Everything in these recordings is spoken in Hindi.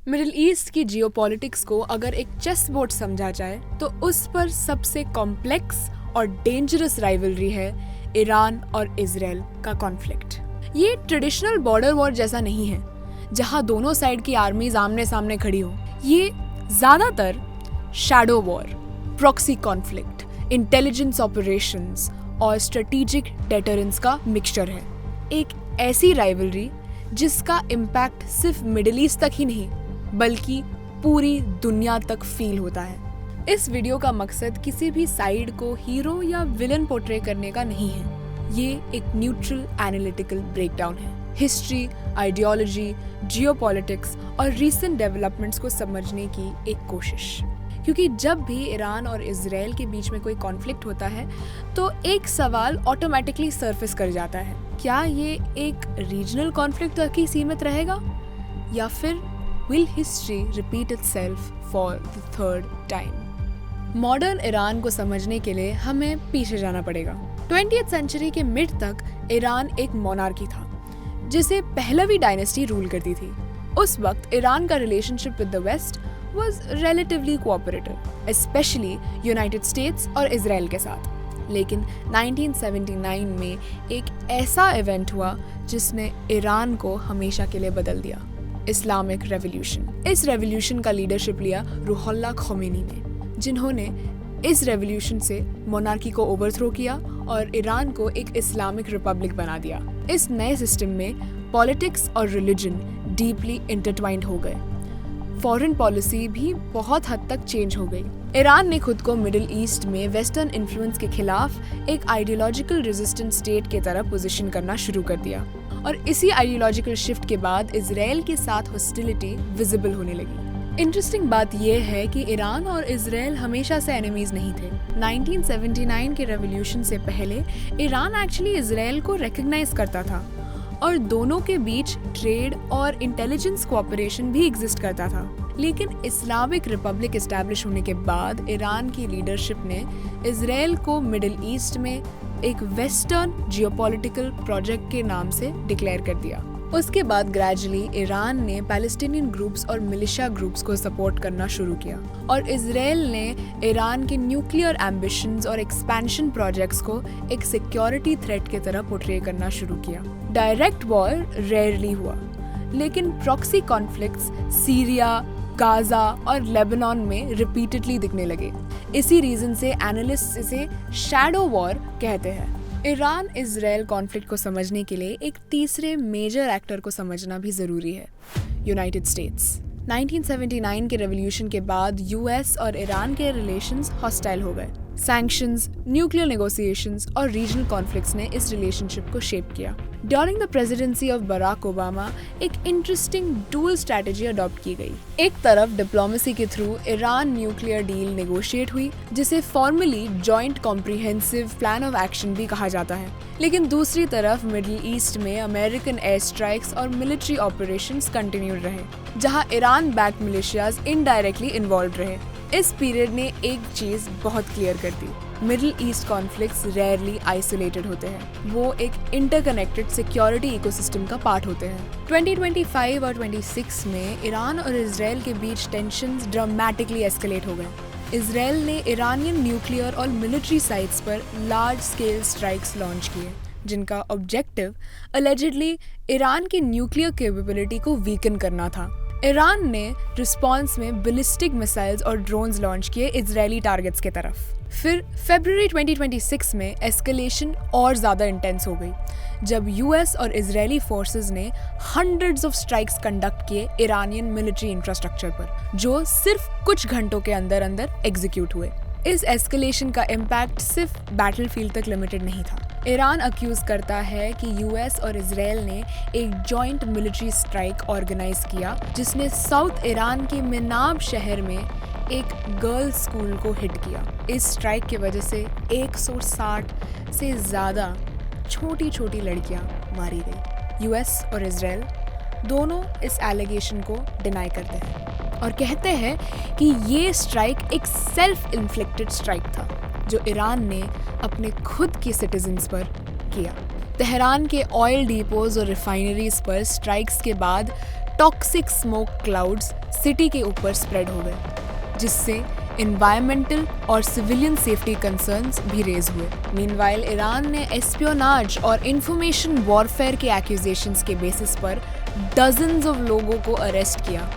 मिडिल ईस्ट की जियोपॉलिटिक्स को अगर एक चेस बोर्ड समझा जाए तो उस पर सबसे कॉम्प्लेक्स और डेंजरस राइवलरी है ईरान और इजराइल का कॉन्फ्लिक्ट। ये ट्रेडिशनल बॉर्डर वॉर जैसा नहीं है जहां दोनों साइड की आर्मीज आमने सामने खड़ी हो। ये ज्यादातर shadow war, proxy conflict, intelligence operations और स्ट्रेटेजिक डेटरेंस का मिक्सचर है। एक ऐसी राइवलरी जिसका इम्पैक्ट सिर्फ मिडिल ईस्ट तक ही नहीं बल्कि पूरी दुनिया तक फील होता है। इस वीडियो का मकसद किसी भी साइड को हीरो या विलन पोर्ट्रे करने का नहीं है। ये एक न्यूट्रल एनालिटिकल ब्रेकडाउन है। हिस्ट्री, आइडियोलॉजी, जियोपॉलिटिक्स और रीसेंट डेवलपमेंट्स को समझने की एक कोशिश। क्योंकि जब भी ईरान और इजराइल के बीच में कोई कॉन्फ्लिक्ट होता है तो एक सवाल ऑटोमेटिकली सरफेस कर जाता है, क्या ये एक रीजनल कॉन्फ्लिक्ट तक ही सीमित रहेगा या फिर will history repeat itself for the third time? Modern Iran को समझने के लिए हमें पीछे जाना पड़ेगा। 20th सेंचुरी के मिड तक ईरान एक मोनार्की था जिसे पहलवी डायनेस्टी रूल करती थी। उस वक्त ईरान का relationship with the west was relatively cooperative, especially United States और इजराइल के साथ। लेकिन 1979 में एक ऐसा इवेंट हुआ जिसने ईरान को हमेशा के लिए बदल दिया, इस्लामिक रेवोल्यूशन। इस रेवोल्यूशन का लीडरशिप लिया रूहुल्लाह खोमेनी ने, जिन्होंने इस रेवोल्यूशन से मोनार्की को ओवरथ्रो किया और ईरान को एक इस्लामिक रिपब्लिक बना दिया। इस नए सिस्टम में पॉलिटिक्स और रिलीजन डीपली इंटरट्वाइंड हो गए। फॉरेन पॉलिसी भी बहुत हद तक चेंज हो गई। ईरान ने खुद को मिडिल ईस्ट में वेस्टर्न इन्फ्लुएंस के खिलाफ एक आइडियोलॉजिकल रेजिस्टेंट स्टेट की तरह पोजीशन करना शुरू कर दिया और इसी आइडियोलॉजिकल शिफ्ट के बाद इजराइल के साथ हॉस्टिलिटी विजिबल होने लगी। इंटरेस्टिंग बात यह है कि ईरान और इजराइल हमेशा से एनिमीज नहीं थे। 1979 के रेवोल्यूशन से पहले ईरान एक्चुअली इजराइल को रिकॉग्नाइज करता था और दोनों के बीच ट्रेड और इंटेलिजेंस कोऑपरेशन भी एग्जिस्ट करता था। लेकिन इस्लामिक रिपब्लिक एस्टैब्लिश होने के बाद ईरान की लीडरशिप ने इजराइल को मिडिल ईस्ट में एक वेस्टर्न जियोपॉलिटिकल प्रोजेक्ट के नाम से डिक्लेयर कर दिया। उसके बाद ग्रेजुअली ईरान ने पैलेस्टीनियन ग्रुप्स और मिलिशिया ग्रुप्स को सपोर्ट करना शुरू किया और इजराइल ने ईरान के न्यूक्लियर एम्बिशंस और एक्सपेंशन प्रोजेक्ट्स को एक सिक्योरिटी थ्रेट की तरह पोर्ट्रे करना शुरू किया। डायरेक्ट वॉर रेयरली हुआ, लेकिन प्रॉक्सी कॉन्फ्लिक्ट्स सीरिया, गाजा और लेबनान में रिपीटेडली दिखने लगे। इसी रीजन से एनालिस्ट इसे शैडो वॉर कहते हैं। ईरान इजराइल कॉन्फ्लिक्ट को समझने के लिए एक तीसरे मेजर एक्टर को समझना भी जरूरी है, यूनाइटेड स्टेट्स। 1979 के रेवोल्यूशन के बाद यूएस और ईरान के रिलेशंस हॉस्टाइल हो गए। सैंक्शंस, न्यूक्लियर नेगोशिएशंस और रीजनल कॉन्फ्लिक्ट्स ने इस रिलेशनशिप को शेप किया। During the presidency of Barack Obama एक इंटरेस्टिंग डुअल स्ट्रैटेजी अडॉप्ट की गई। एक तरफ डिप्लोमेसी के through Iran nuclear deal negotiate हुई, जिसे formally joint comprehensive plan of action भी कहा जाता है। लेकिन दूसरी तरफ मिडिल ईस्ट में अमेरिकन एयर स्ट्राइक्स और मिलिट्री ऑपरेशंस कंटिन्यूड रहे, जहां Iran backed militias indirectly involve रहे। इस पीरियड ने एक चीज बहुत क्लियर कर दी, Middle East conflicts rarely isolated होते हैं, वो एक इंटरकनेक्टेड सिक्योरिटी इकोसिस्टम का पार्ट होते हैं। 2025 और 26 में ईरान और इजराइल के बीच टेंशन्स ड्रामेटिकली एस्केलेट हो गए। इजराइल ने ईरानियन न्यूक्लियर और मिलिट्री साइट्स पर लार्ज स्केल स्ट्राइक्स लॉन्च किए, जिनका ऑब्जेक्टिव अलेजिडली ईरान की न्यूक्लियर कैपेबिलिटी को वीकन करना था। ईरान ने रिस्पॉन्स में बैलिस्टिक मिसाइल्स और ड्रोन्स लॉन्च किए इजरायली टारगेट्स के तरफ। फिर फरवरी 2026 में एस्केलेशन और ज़्यादा इंटेंस हो गई जब यूएस और इजरायली फोर्सेस ने हंड्रेड्स ऑफ स्ट्राइक्स कंडक्ट किए ईरानियन मिलिट्री इंफ्रास्ट्रक्चर पर, जो सिर्फ कुछ घंटों के अंदर अंदर एग्जीक्यूट हुए। इस एस्केलेशन का इम्पैक्ट सिर्फ बैटलफील्ड तक लिमिटेड नहीं था। ईरान अक्यूज करता है कि यूएस और इजराइल ने एक जॉइंट मिलिट्री स्ट्राइक ऑर्गेनाइज किया, जिसने साउथ ईरान के मिनाब शहर में एक गर्ल्स स्कूल को हिट किया। इस स्ट्राइक की वजह से 160 से ज़्यादा छोटी छोटी लड़कियां मारी गई। यूएस और इजराइल दोनों इस एलिगेशन को डिनाई करते हैं और कहते हैं कि ये स्ट्राइक एक सेल्फ इन्फ्लिक्टेड स्ट्राइक था जो ईरान ने अपने खुद के सिटीजन्स पर किया। तेहरान के ऑयल डिपोज और रिफाइनरीज पर स्ट्राइक्स के बाद टॉक्सिक स्मोक क्लाउड्स सिटी के ऊपर स्प्रेड हो गए, जिससे एनवायरमेंटल और सिविलियन सेफ्टी कंसर्न्स भी रेज हुए। मीनवाइल ईरान ने एस्पियोनाज और इंफॉर्मेशन वॉरफेयर के एक्यूजेशंस के बेसिस पर डजन्स ऑफ लोगों को अरेस्ट किया,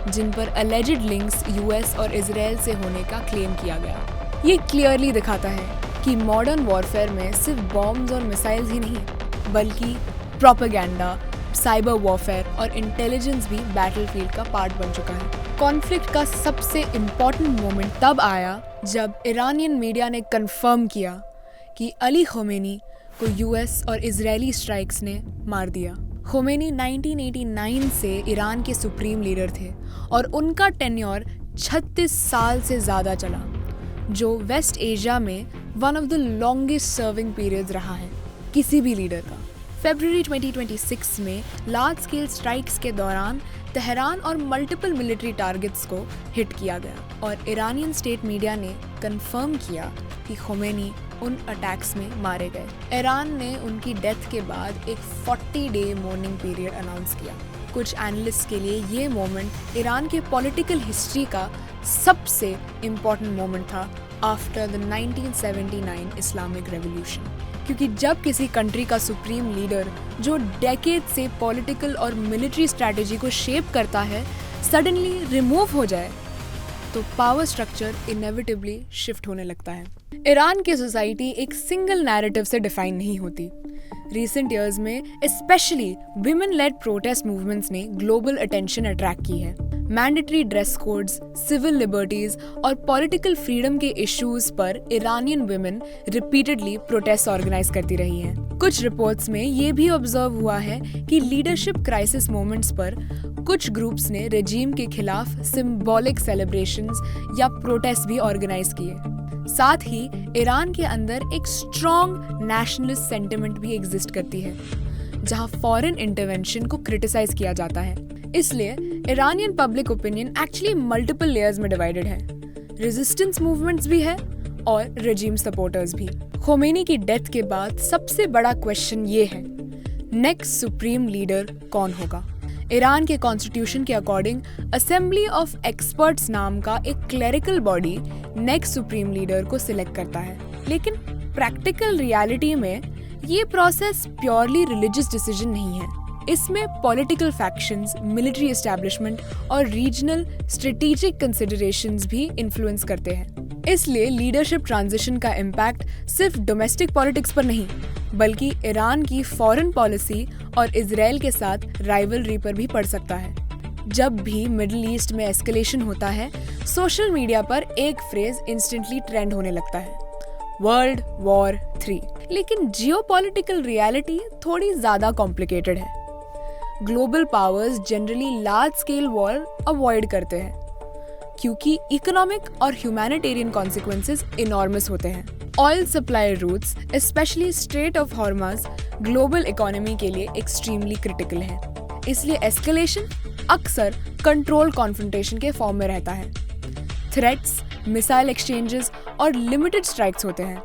जिन पर अलेजिड लिंक्स यूएस और इजराइल से होने का क्लेम किया गया। ये क्लियरली दिखाता है कि मॉडर्न वॉरफेयर में सिर्फ बॉम्ब्स और मिसाइल्स ही नहीं, बल्कि प्रोपेगेंडा, साइबर वॉरफेयर और इंटेलिजेंस भी बैटलफील्ड का पार्ट बन चुका है। कॉन्फ्लिक्ट का सबसे इम्पॉर्टेंट मोमेंट तब आया जब ईरानियन मीडिया ने कंफर्म किया कि अली खोमेनी को यूएस और इजरायली स्ट्राइक्स ने मार दिया। खोमेनी 1989 से ईरान के सुप्रीम लीडर थे और उनका टेन्योर 36 साल से ज़्यादा चला, जो वेस्ट एशिया में one of the longest serving periods रहा है किसी भी लीडर का। फरवरी 2026 में लार्ज स्केल स्ट्राइक्स के दौरान तेहरान और मल्टीपल मिलिट्री टारगेट्स को हिट किया गया और ईरानियन स्टेट मीडिया ने कंफर्म किया कि खोमेनी उन अटैक्स में मारे गए। ईरान ने उनकी डेथ के बाद एक 40-डे मॉर्निंग पीरियड अनाउंस किया। कुछ एनालिस्ट के लिए ये मोमेंट ईरान के पॉलिटिकल हिस्ट्री का सबसे इम्पोर्टेंट मोमेंट था आफ्टर द 1979 इस्लामिक रेवोल्यूशन, क्योंकि जब किसी कंट्री का सुप्रीम लीडर जो डेकेड से पॉलिटिकल और मिलिट्री स्ट्रैटेजी को शेप करता है सडनली रिमूव हो जाए, तो पावर स्ट्रक्चर इनेविटेबली शिफ्ट होने लगता है। ईरान की सोसाइटी एक सिंगल नैरेटिव से डिफाइन नहीं होती। रिसेंट ईयर्स में specially women led protest movements ने ग्लोबल अटेंशन अट्रैक्ट की है। Mandatory dress codes, civil liberties और पॉलिटिकल फ्रीडम के इश्यूज पर Iranian women repeatedly protest organise करती रही हैं। कुछ रिपोर्ट्स में ये भी ऑब्जर्व हुआ है कि लीडरशिप क्राइसिस मोमेंट्स पर कुछ ग्रुप्स ने रेजीम के खिलाफ सिंबॉलिक सेलिब्रेशंस या प्रोटेस्ट भी ऑर्गेनाइज किए। साथ ही ईरान के अंदर एक स्ट्रॉन्ग नेशनलिस्ट सेंटिमेंट भी एग्जिस्ट करती है, जहां फॉरेन इंटरवेंशन को क्रिटिसाइज किया जाता है। इसलिए Iranian public opinion actually multiple layers में डिवाइडेड है। रेजिस्टेंस मूवमेंट्स भी है और रेजिम सपोर्टर्स भी। खोमेनी की डेथ के बाद सबसे बड़ा क्वेश्चन ये है, नेक्स्ट सुप्रीम लीडर कौन होगा? ईरान के कॉन्स्टिट्यूशन के अकॉर्डिंग असेंबली ऑफ एक्सपर्ट्स नाम का एक clerical body next supreme leader को सिलेक्ट करता है, लेकिन प्रैक्टिकल रियलिटी में ये प्रोसेस प्योरली रिलीजियस डिसीजन नहीं है। इसमें पॉलिटिकल फैक्शंस, मिलिट्री एस्टैब्लिशमेंट और रीजनल स्ट्रेटेजिक कंसिडरेशंस भी इन्फ्लुएंस करते हैं। इसलिए लीडरशिप ट्रांजिशन का इम्पैक्ट सिर्फ डोमेस्टिक पॉलिटिक्स पर नहीं, बल्कि ईरान की फॉरेन पॉलिसी और इजराइल के साथ राइवलरी पर भी पड़ सकता है। जब भी मिडिल ईस्ट में एस्केलेशन होता है, सोशल मीडिया पर एक फ्रेज इंस्टेंटली ट्रेंड होने लगता है, वर्ल्ड वॉर 3। लेकिन जियोपॉलिटिकल रियलिटी थोड़ी ज्यादा कॉम्प्लिकेटेड है। Global powers generally large scale war avoid करते हैं क्योंकि इकोनॉमिक और ह्यूमैनिटेरियन कॉन्सिक्वेंसेस इनॉर्मस होते हैं। Oil supply routes, especially Strait of Hormuz, global economy के लिए एक्सट्रीमली क्रिटिकल है। इसलिए एस्केलेशन अक्सर कंट्रोल कॉन्फ्रंटेशन के फॉर्म में रहता है। थ्रेट्स, मिसाइल एक्सचेंजेस और लिमिटेड स्ट्राइक्स होते हैं,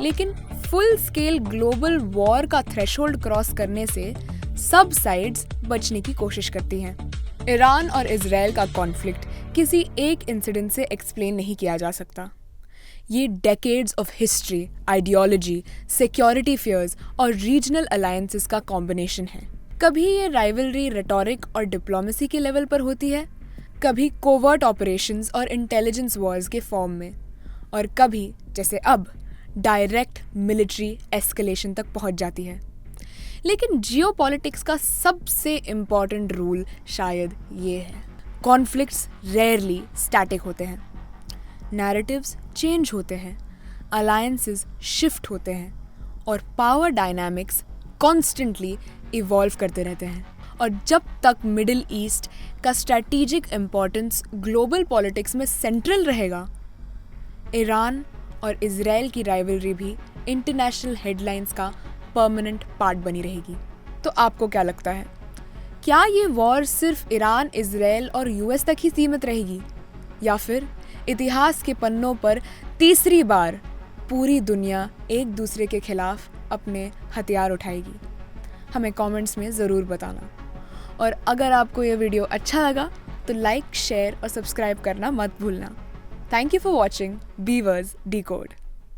लेकिन फुल स्केल ग्लोबल वॉर का थ्रेशोल्ड क्रॉस करने से सब साइड्स बचने की कोशिश करती हैं। ईरान और इजराइल का कॉन्फ्लिक्ट किसी एक इंसिडेंट से एक्सप्लेन नहीं किया जा सकता। ये decades of history, ideology, security fears और रीजनल अलायंसेस का कॉम्बिनेशन है। कभी ये राइवलरी रेटोरिक और डिप्लोमेसी के लेवल पर होती है, कभी कोवर्ट ऑपरेशंस और इंटेलिजेंस वॉर्स के फॉर्म में, और कभी जैसे अब डायरेक्ट मिलिट्री एस्केलेशन तक पहुंच जाती है। लेकिन जियोपॉलिटिक्स का सबसे इम्पॉर्टेंट रूल शायद ये है, कॉन्फ्लिक्ट्स रेयरली स्टैटिक होते हैं। नैरेटिव्स चेंज होते हैं, अलायंसेस शिफ्ट होते हैं और पावर डायनामिक्स कॉन्स्टेंटली इवॉल्व करते रहते हैं। और जब तक मिडिल ईस्ट का स्ट्रैटेजिक इम्पोर्टेंस ग्लोबल पॉलिटिक्स में सेंट्रल रहेगा, ईरान और इजराइल की राइवलरी भी इंटरनेशनल हेडलाइंस का परमानेंट पार्ट बनी रहेगी। तो आपको क्या लगता है, क्या ये वॉर सिर्फ ईरान, इजराइल और यूएस तक ही सीमित रहेगी, या फिर इतिहास के पन्नों पर तीसरी बार पूरी दुनिया एक दूसरे के खिलाफ अपने हथियार उठाएगी? हमें कमेंट्स में ज़रूर बताना। और अगर आपको ये वीडियो अच्छा लगा तो लाइक, शेयर और सब्सक्राइब करना मत भूलना। Thank you for watching beavers decode.